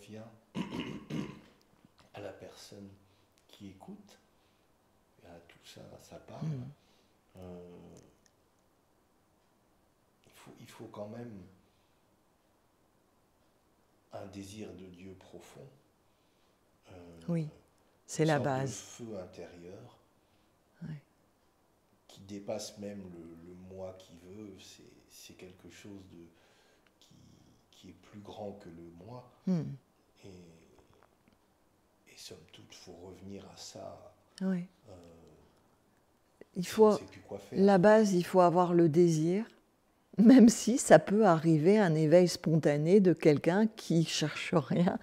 revient à la personne qui écoute, et à tout ça, ça parle. Il faut quand même un désir de Dieu profond. Oui, c'est la base. Une sorte de feu intérieur, oui, qui dépasse même le moi qui veut. C'est quelque chose qui est plus grand que le moi. Et somme toute, il faut revenir à ça. Oui. Il faut, la base, il faut avoir le désir, même si ça peut arriver un éveil spontané de quelqu'un qui cherche rien.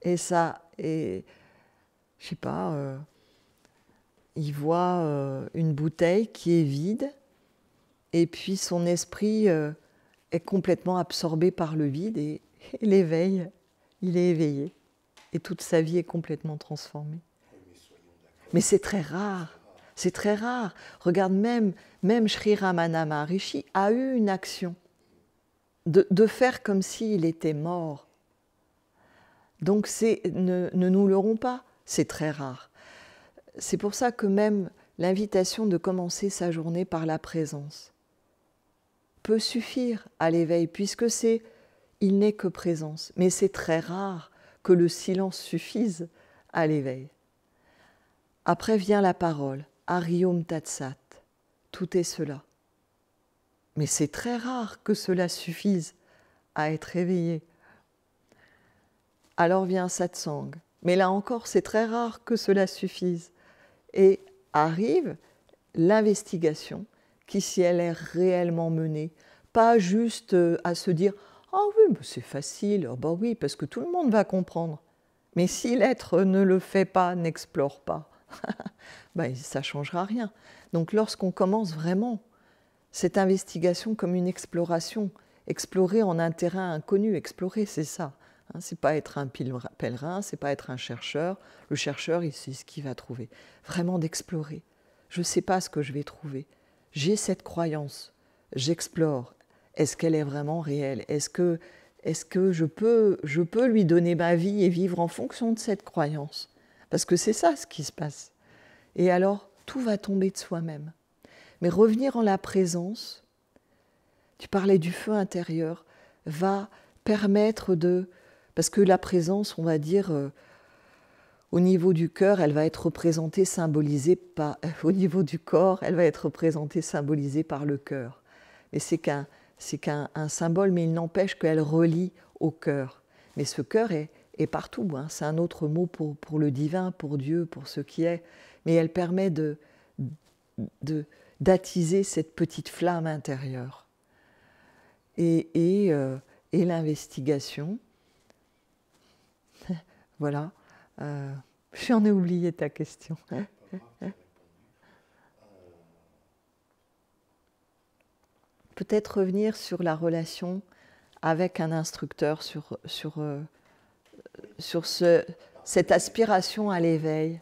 Et ça, et je sais pas, il voit une bouteille qui est vide, et puis son esprit est complètement absorbé par le vide, et l'éveil, il est éveillé. Et toute sa vie est complètement transformée. Mais c'est très rare. C'est très rare. Regarde, même Sri Ramana Maharishi a eu une action de faire comme s'il était mort. Donc ne nous leurrons pas, c'est très rare. C'est pour ça que même l'invitation de commencer sa journée par la présence peut suffire à l'éveil, puisque il n'est que présence. Mais c'est très rare que le silence suffise à l'éveil. Après vient la parole, Hariom Tatsat, tout est cela. Mais c'est très rare que cela suffise à être éveillé. Alors vient Satsang, mais là encore c'est très rare que cela suffise. Et arrive l'investigation qui, si elle est réellement menée, pas juste à se dire « Ah oui, bah c'est facile, oh bah oui, parce que tout le monde va comprendre ». Mais si l'être ne le fait pas, n'explore pas, ben, ça ne changera rien. Donc lorsqu'on commence vraiment cette investigation comme une exploration, explorer en un terrain inconnu, explorer c'est ça. Hein, c'est pas être un pèlerin, c'est pas être un chercheur. Le chercheur, il sait ce qu'il va trouver. Vraiment d'explorer. Je ne sais pas ce que je vais trouver. J'ai cette croyance, j'explore. Est-ce qu'elle est vraiment réelle ? Est-ce que je peux lui donner ma vie et vivre en fonction de cette croyance ? Parce que c'est ça ce qui se passe. Et alors, tout va tomber de soi-même. Mais revenir en la présence, tu parlais du feu intérieur, va permettre de... Parce que la présence, on va dire, au niveau du cœur, elle va être représentée, symbolisée par... Au niveau du corps, elle va être représentée, symbolisée par le cœur. Mais c'est qu'un symbole, mais il n'empêche qu'elle relie au cœur. Mais ce cœur est partout, hein. C'est un autre mot pour le divin, pour Dieu, pour ce qui est. Mais elle permet d'attiser cette petite flamme intérieure. Et l'investigation, voilà. J'en ai oublié ta question. Peut-être revenir sur la relation avec un instructeur, sur cette aspiration à l'éveil.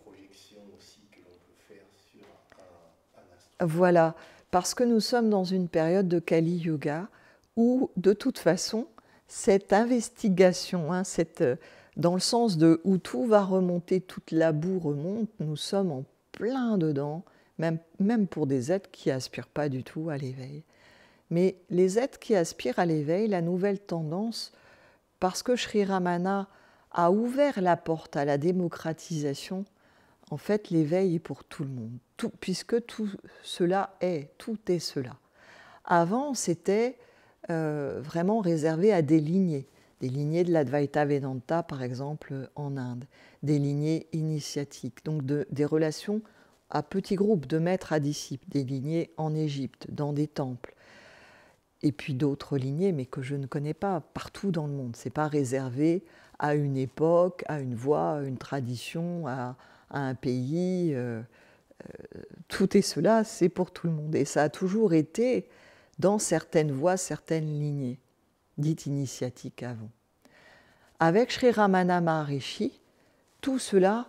Voilà, parce que nous sommes dans une période de Kali Yuga où, de toute façon, cette investigation, hein, dans le sens de où tout va remonter, toute la boue remonte, nous sommes en plein dedans, même pour des êtres qui n'aspirent pas du tout à l'éveil. Mais les êtres qui aspirent à l'éveil, la nouvelle tendance, parce que Sri Ramana a ouvert la porte à la démocratisation, en fait, l'éveil est pour tout le monde, puisque tout cela est, tout est cela. Avant, c'était vraiment réservé à des lignées de l'Advaita Vedanta, par exemple, en Inde, des lignées initiatiques, donc des relations à petits groupes, de maîtres à disciples, des lignées en Égypte, dans des temples, et puis d'autres lignées, mais que je ne connais pas, partout dans le monde. Ce n'est pas réservé à une époque, à une voie, à une tradition, à un pays. Tout est cela, c'est pour tout le monde. Et ça a toujours été dans certaines voies, certaines lignées, dites initiatiques avant. Avec Sri Ramana Maharishi, tout cela,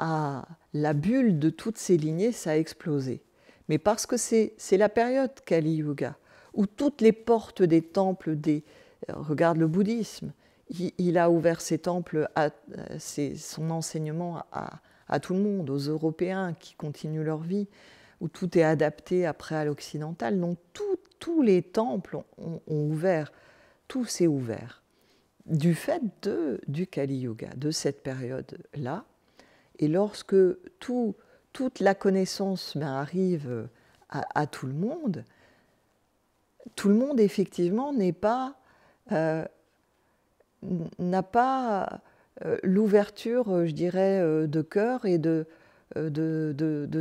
la bulle de toutes ces lignées, ça a explosé. Mais parce que c'est la période Kali Yuga, où toutes les portes des temples, regarde le bouddhisme, il a ouvert ses temples, son enseignement à tout le monde, aux Européens qui continuent leur vie, où tout est adapté après à l'occidental. Donc tous les temples ont ouvert, tout s'est ouvert, du fait du Kali Yuga, de cette période-là. Et lorsque toute la connaissance arrive à tout le monde effectivement n'a pas l'ouverture, je dirais, de cœur et de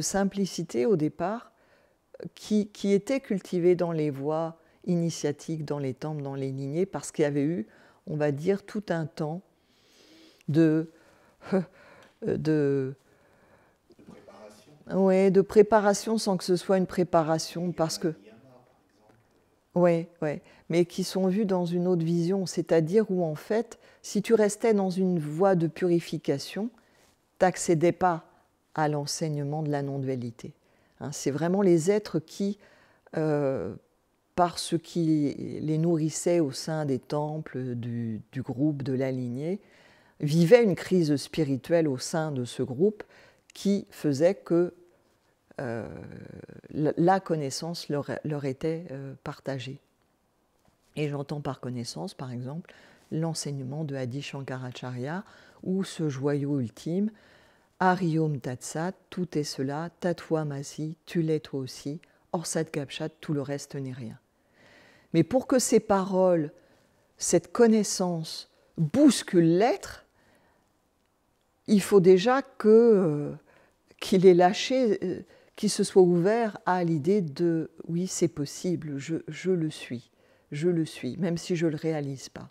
simplicité au départ qui était cultivée dans les voies initiatiques, dans les temples, dans les lignées, parce qu'il y avait eu, on va dire, tout un temps de préparation sans que ce soit une préparation, parce que ouais, mais qui sont vus dans une autre vision, c'est-à-dire où en fait, si tu restais dans une voie de purification, tu n'accédais pas à l'enseignement de la non-dualité. Hein, c'est vraiment les êtres qui, par ce qui les nourrissait au sein des temples, du groupe, de la lignée, vivaient une crise spirituelle au sein de ce groupe qui faisait que la connaissance leur était partagée. Et j'entends par connaissance, par exemple, l'enseignement de Adi Shankaracharya, où ce joyau ultime, Hari Om Tat Sat, tout est cela, Tatvamasi, tu l'es toi aussi, Or Sat Gapshat, tout le reste n'est rien. Mais pour que ces paroles, cette connaissance bouscule l'être, il faut déjà qu'il ait lâché, qu'il se soit ouvert à l'idée de « oui, c'est possible, je le suis, même si je ne le réalise pas ».